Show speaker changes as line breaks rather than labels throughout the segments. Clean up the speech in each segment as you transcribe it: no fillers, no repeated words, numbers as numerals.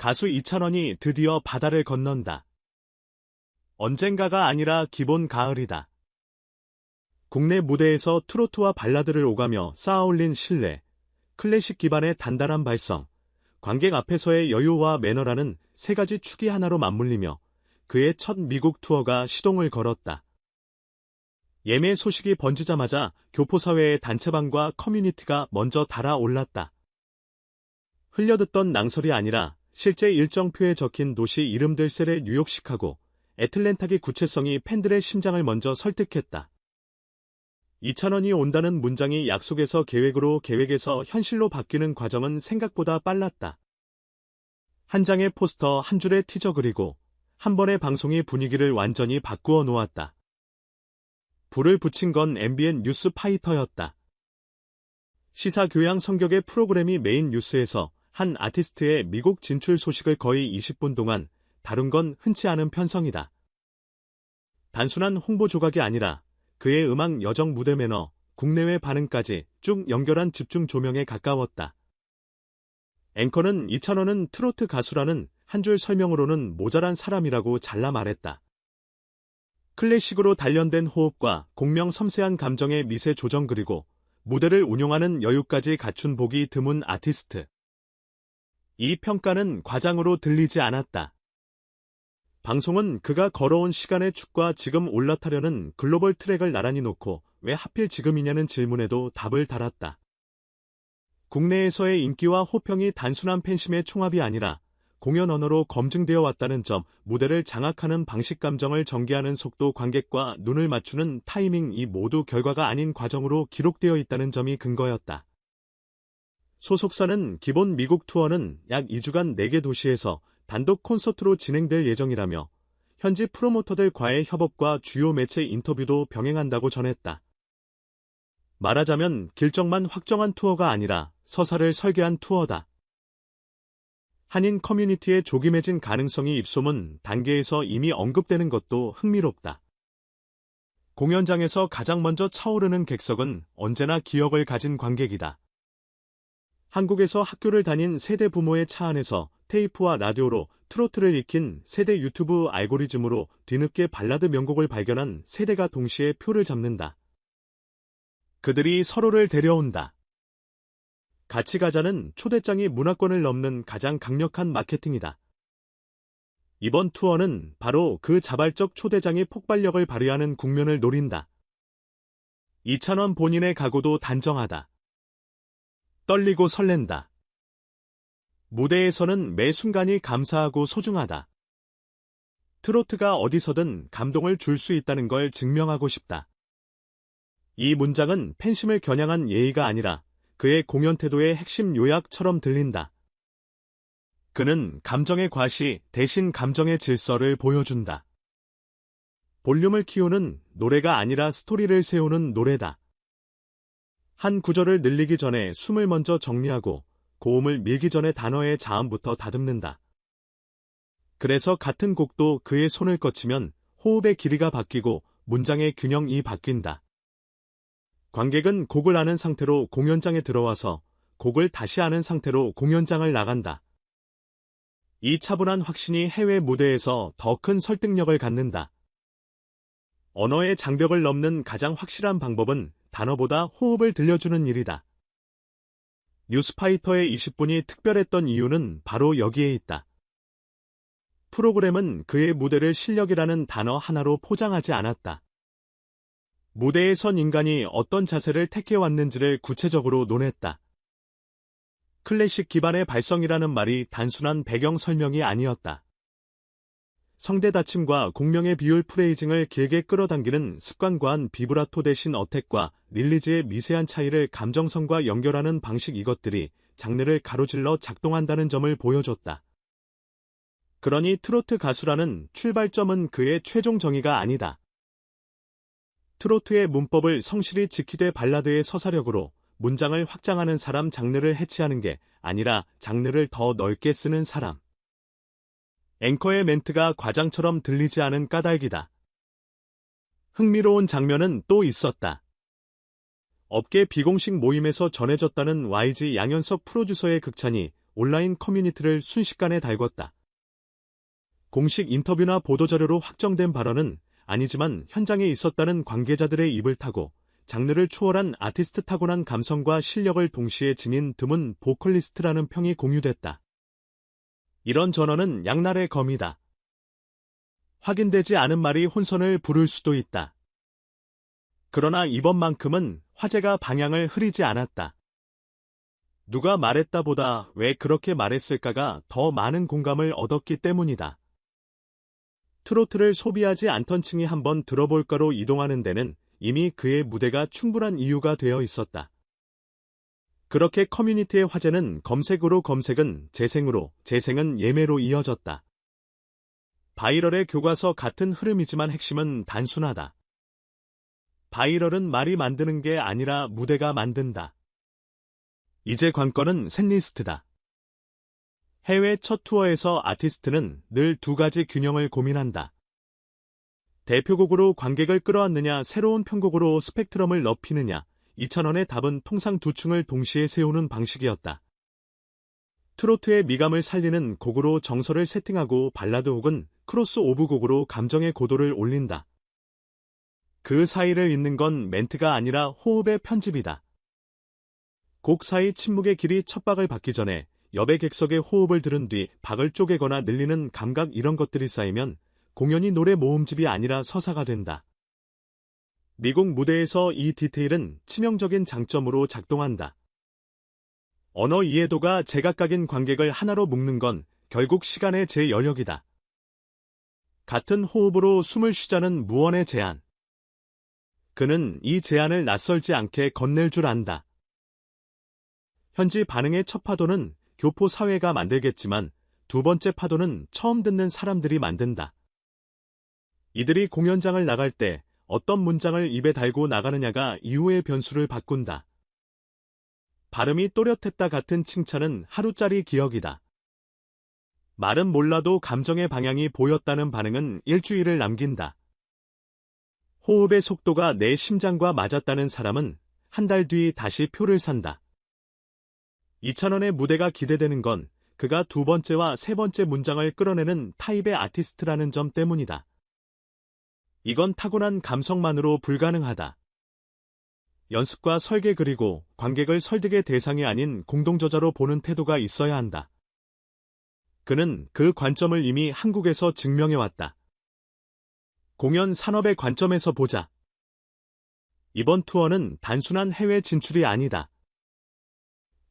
가수 이찬원이 드디어 바다를 건넌다. 언젠가가 아니라 기본 가을이다. 국내 무대에서 트로트와 발라드를 오가며 쌓아올린 신뢰, 클래식 기반의 단단한 발성, 관객 앞에서의 여유와 매너라는 세 가지 축이 하나로 맞물리며 그의 첫 미국 투어가 시동을 걸었다. 예매 소식이 번지자마자 교포사회의 단체방과 커뮤니티가 먼저 달아올랐다. 흘려듣던 낭설이 아니라 실제 일정표에 적힌 도시 이름들셀의 뉴욕, 시카고, 애틀랜타의 구체성이 팬들의 심장을 먼저 설득했다. 이찬원이 온다는 문장이 약속에서 계획으로, 계획에서 현실로 바뀌는 과정은 생각보다 빨랐다. 한 장의 포스터, 한 줄의 티저, 그리고 한 번의 방송이 분위기를 완전히 바꾸어 놓았다. 불을 붙인 건 MBN 뉴스 파이터였다. 시사 교양 성격의 프로그램이 메인 뉴스에서 한 아티스트의 미국 진출 소식을 거의 20분 동안 다룬 건 흔치 않은 편성이다. 단순한 홍보 조각이 아니라 그의 음악 여정, 무대 매너, 국내외 반응까지 쭉 연결한 집중 조명에 가까웠다. 앵커는 이찬원은 트로트 가수라는 한 줄 설명으로는 모자란 사람이라고 잘라 말했다. 클래식으로 단련된 호흡과 공명, 섬세한 감정의 미세 조정, 그리고 무대를 운용하는 여유까지 갖춘 보기 드문 아티스트. 이 평가는 과장으로 들리지 않았다. 방송은 그가 걸어온 시간의 축과 지금 올라타려는 글로벌 트랙을 나란히 놓고 왜 하필 지금이냐는 질문에도 답을 달았다. 국내에서의 인기와 호평이 단순한 팬심의 총합이 아니라 공연 언어로 검증되어 왔다는 점, 무대를 장악하는 방식, 감정을 전개하는 속도, 관객과 눈을 맞추는 타이밍, 이 모두 결과가 아닌 과정으로 기록되어 있다는 점이 근거였다. 소속사는 기본 미국 투어는 약 2주간 4개 도시에서 단독 콘서트로 진행될 예정이라며 현지 프로모터들과의 협업과 주요 매체 인터뷰도 병행한다고 전했다. 말하자면 길정만 확정한 투어가 아니라 서사를 설계한 투어다. 한인 커뮤니티의 조기 매진 가능성이 입소문 단계에서 이미 언급되는 것도 흥미롭다. 공연장에서 가장 먼저 차오르는 객석은 언제나 기억을 가진 관객이다. 한국에서 학교를 다닌 세대 부모의 차 안에서 테이프와 라디오로 트로트를 익힌 세대, 유튜브 알고리즘으로 뒤늦게 발라드 명곡을 발견한 세대가 동시에 표를 잡는다. 그들이 서로를 데려온다. 같이 가자는 초대장이 문화권을 넘는 가장 강력한 마케팅이다. 이번 투어는 바로 그 자발적 초대장이 폭발력을 발휘하는 국면을 노린다. 이찬원 본인의 각오도 단정하다. 떨리고 설렌다. 무대에서는 매 순간이 감사하고 소중하다. 트로트가 어디서든 감동을 줄 수 있다는 걸 증명하고 싶다. 이 문장은 팬심을 겨냥한 예의가 아니라 그의 공연 태도의 핵심 요약처럼 들린다. 그는 감정의 과시 대신 감정의 질서를 보여준다. 볼륨을 키우는 노래가 아니라 스토리를 세우는 노래다. 한 구절을 늘리기 전에 숨을 먼저 정리하고 고음을 밀기 전에 단어의 자음부터 다듬는다. 그래서 같은 곡도 그의 손을 거치면 호흡의 길이가 바뀌고 문장의 균형이 바뀐다. 관객은 곡을 아는 상태로 공연장에 들어와서 곡을 다시 아는 상태로 공연장을 나간다. 이 차분한 확신이 해외 무대에서 더 큰 설득력을 갖는다. 언어의 장벽을 넘는 가장 확실한 방법은 단어보다 호흡을 들려주는 일이다. 뉴스파이터의 20분이 특별했던 이유는 바로 여기에 있다. 프로그램은 그의 무대를 실력이라는 단어 하나로 포장하지 않았다. 무대에 선 인간이 어떤 자세를 택해왔는지를 구체적으로 논했다. 클래식 기반의 발성이라는 말이 단순한 배경 설명이 아니었다. 성대 닫힘과 공명의 비율, 프레이징을 길게 끌어당기는 습관, 과한 비브라토 대신 어택과 릴리즈의 미세한 차이를 감정선과 연결하는 방식, 이것들이 장르를 가로질러 작동한다는 점을 보여줬다. 그러니 트로트 가수라는 출발점은 그의 최종 정의가 아니다. 트로트의 문법을 성실히 지키되 발라드의 서사력으로 문장을 확장하는 사람, 장르를 해치하는 게 아니라 장르를 더 넓게 쓰는 사람. 앵커의 멘트가 과장처럼 들리지 않은 까닭이다. 흥미로운 장면은 또 있었다. 업계 비공식 모임에서 전해졌다는 YG 양현석 프로듀서의 극찬이 온라인 커뮤니티를 순식간에 달궜다. 공식 인터뷰나 보도자료로 확정된 발언은 아니지만 현장에 있었다는 관계자들의 입을 타고 장르를 초월한 아티스트 타고난 감성과 실력을 동시에 지닌 드문 보컬리스트라는 평이 공유됐다. 이런 전언은 양날의 검이다. 확인되지 않은 말이 혼선을 부를 수도 있다. 그러나 이번만큼은 화제가 방향을 흐리지 않았다. 누가 말했다보다 왜 그렇게 말했을까가 더 많은 공감을 얻었기 때문이다. 트로트를 소비하지 않던 층이 한번 들어볼까로 이동하는 데는 이미 그의 무대가 충분한 이유가 되어 있었다. 그렇게 커뮤니티의 화제는 검색으로 검색은 재생으로, 재생은 예매로 이어졌다. 바이럴의 교과서 같은 흐름이지만 핵심은 단순하다. 바이럴은 말이 만드는 게 아니라 무대가 만든다. 이제 관건은 셋리스트다. 해외 첫 투어에서 아티스트는 늘 두 가지 균형을 고민한다. 대표곡으로 관객을 끌어안느냐, 새로운 편곡으로 스펙트럼을 넓히느냐. 이찬원의 답은 통상 두 층을 동시에 세우는 방식이었다. 트로트의 미감을 살리는 곡으로 정서를 세팅하고 발라드 혹은 크로스오브 곡으로 감정의 고도를 올린다. 그 사이를 잇는 건 멘트가 아니라 호흡의 편집이다. 곡 사이 침묵의 길이 첫 박을 받기 전에 여배 객석의 호흡을 들은 뒤 박을 쪼개거나 늘리는 감각, 이런 것들이 쌓이면 공연이 노래 모음집이 아니라 서사가 된다. 미국 무대에서 이 디테일은 치명적인 장점으로 작동한다. 언어 이해도가 제각각인 관객을 하나로 묶는 건 결국 시간의 제여력이다. 같은 호흡으로 숨을 쉬자는 무언의 제안. 그는 이 제안을 낯설지 않게 건넬 줄 안다. 현지 반응의 첫 파도는 교포 사회가 만들겠지만 두 번째 파도는 처음 듣는 사람들이 만든다. 이들이 공연장을 나갈 때 어떤 문장을 입에 달고 나가느냐가 이후의 변수를 바꾼다. 발음이 또렷했다 같은 칭찬은 하루짜리 기억이다. 말은 몰라도 감정의 방향이 보였다는 반응은 일주일을 남긴다. 호흡의 속도가 내 심장과 맞았다는 사람은 한 달 뒤 다시 표를 산다. 이찬원의 무대가 기대되는 건 그가 두 번째와 세 번째 문장을 끌어내는 타입의 아티스트라는 점 때문이다. 이건 타고난 감성만으로 불가능하다. 연습과 설계, 그리고 관객을 설득의 대상이 아닌 공동저자로 보는 태도가 있어야 한다. 그는 그 관점을 이미 한국에서 증명해왔다. 공연 산업의 관점에서 보자. 이번 투어는 단순한 해외 진출이 아니다.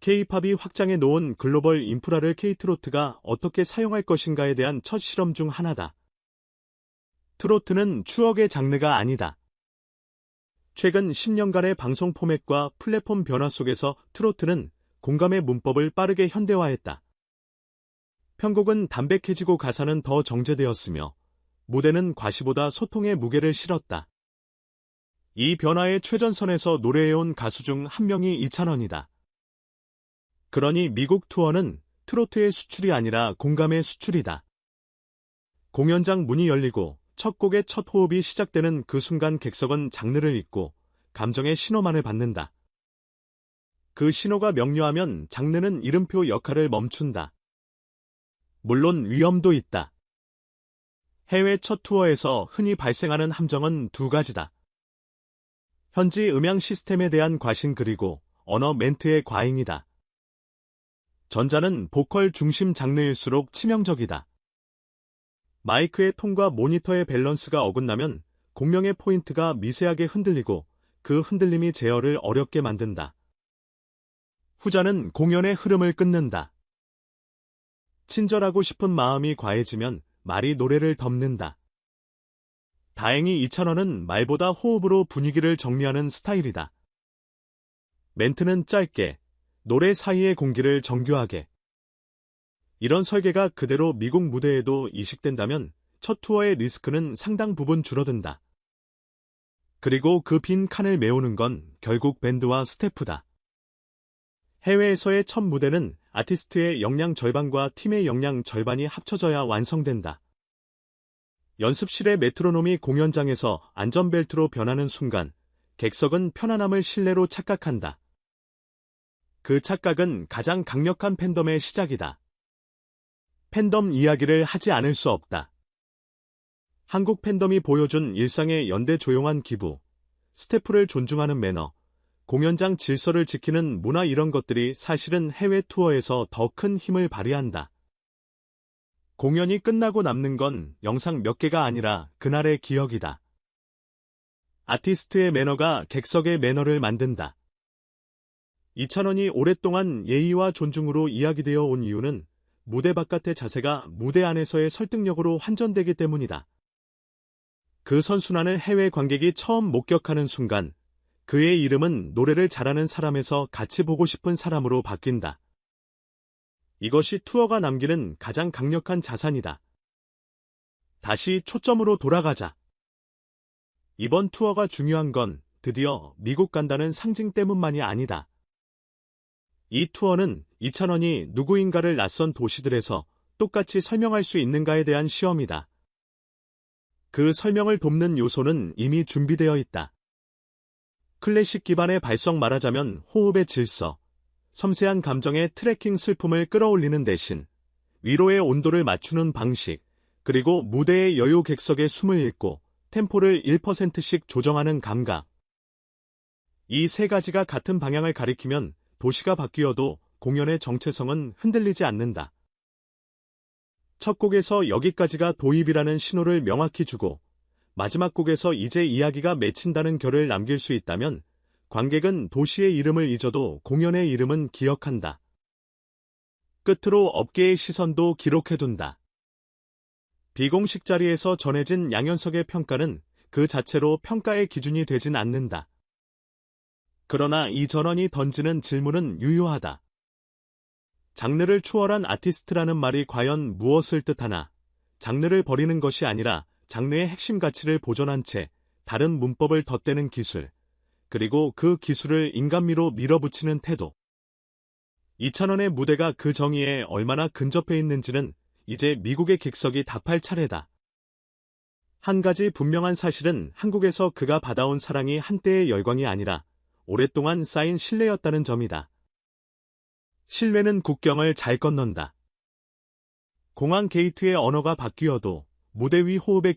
K-팝이 확장해 놓은 글로벌 인프라를 K-트로트가 어떻게 사용할 것인가에 대한 첫 실험 중 하나다. 트로트는 추억의 장르가 아니다. 최근 10년간의 방송 포맷과 플랫폼 변화 속에서 트로트는 공감의 문법을 빠르게 현대화했다. 편곡은 담백해지고 가사는 더 정제되었으며 무대는 과시보다 소통의 무게를 실었다. 이 변화의 최전선에서 노래해온 가수 중 한 명이 이찬원이다. 그러니 미국 투어는 트로트의 수출이 아니라 공감의 수출이다. 공연장 문이 열리고 첫 곡의 첫 호흡이 시작되는 그 순간 객석은 장르를 잊고 감정의 신호만을 받는다. 그 신호가 명료하면 장르는 이름표 역할을 멈춘다. 물론 위험도 있다. 해외 첫 투어에서 흔히 발생하는 함정은 두 가지다. 현지 음향 시스템에 대한 과신, 그리고 언어 멘트의 과잉이다. 전자는 보컬 중심 장르일수록 치명적이다. 마이크의 톤과 모니터의 밸런스가 어긋나면 공명의 포인트가 미세하게 흔들리고 그 흔들림이 제어를 어렵게 만든다. 후자는 공연의 흐름을 끊는다. 친절하고 싶은 마음이 과해지면 말이 노래를 덮는다. 다행히 이찬원은 말보다 호흡으로 분위기를 정리하는 스타일이다. 멘트는 짧게, 노래 사이의 공기를 정교하게. 이런 설계가 그대로 미국 무대에도 이식된다면 첫 투어의 리스크는 상당 부분 줄어든다. 그리고 그 빈 칸을 메우는 건 결국 밴드와 스태프다. 해외에서의 첫 무대는 아티스트의 역량 절반과 팀의 역량 절반이 합쳐져야 완성된다. 연습실의 메트로놈이 공연장에서 안전벨트로 변하는 순간 객석은 편안함을 신뢰로 착각한다. 그 착각은 가장 강력한 팬덤의 시작이다. 팬덤 이야기를 하지 않을 수 없다. 한국 팬덤이 보여준 일상의 연대 조용한 기부, 스태프를 존중하는 매너, 공연장 질서를 지키는 문화 이런 것들이 사실은 해외 투어에서 더 큰 힘을 발휘한다. 공연이 끝나고 남는 건 영상 몇 개가 아니라 그날의 기억이다. 아티스트의 매너가 객석의 매너를 만든다. 이찬원이 오랫동안 예의와 존중으로 이야기되어 온 이유는 무대 바깥의 자세가 무대 안에서의 설득력으로 환전되기 때문이다. 그 선순환을 해외 관객이 처음 목격하는 순간 그의 이름은 노래를 잘하는 사람에서 같이 보고 싶은 사람으로 바뀐다. 이것이 투어가 남기는 가장 강력한 자산이다. 다시 초점으로 돌아가자. 이번 투어가 중요한 건 드디어 미국 간다는 상징 때문만이 아니다. 이 투어는 이찬원이 누구인가를 낯선 도시들에서 똑같이 설명할 수 있는가에 대한 시험이다. 그 설명을 돕는 요소는 이미 준비되어 있다. 클래식 기반의 발성 말하자면 호흡의 질서, 섬세한 감정의 트래킹 슬픔을 끌어올리는 대신 위로의 온도를 맞추는 방식, 그리고 무대의 여유 객석의 숨을 읽고 템포를 1%씩 조정하는 감각. 이 세 가지가 같은 방향을 가리키면 도시가 바뀌어도 공연의 정체성은 흔들리지 않는다. 첫 곡에서 여기까지가 도입이라는 신호를 명확히 주고 마지막 곡에서 이제 이야기가 맺힌다는 결을 남길 수 있다면 관객은 도시의 이름을 잊어도 공연의 이름은 기억한다. 끝으로 업계의 시선도 기록해둔다. 비공식 자리에서 전해진 양현석의 평가는 그 자체로 평가의 기준이 되진 않는다. 그러나 이 전원이 던지는 질문은 유효하다. 장르를 초월한 아티스트라는 말이 과연 무엇을 뜻하나? 장르를 버리는 것이 아니라 장르의 핵심 가치를 보존한 채 다른 문법을 덧대는 기술, 그리고 그 기술을 인간미로 밀어붙이는 태도. 이찬원의 무대가 그 정의에 얼마나 근접해 있는지는 이제 미국의 객석이 답할 차례다. 한 가지 분명한 사실은 한국에서 그가 받아온 사랑이 한때의 열광이 아니라 오랫동안 쌓인 신뢰였다는 점이다. 신뢰는 국경을 잘 건넌다. 공항 게이트의 언어가 바뀌어도 무대 위 호흡의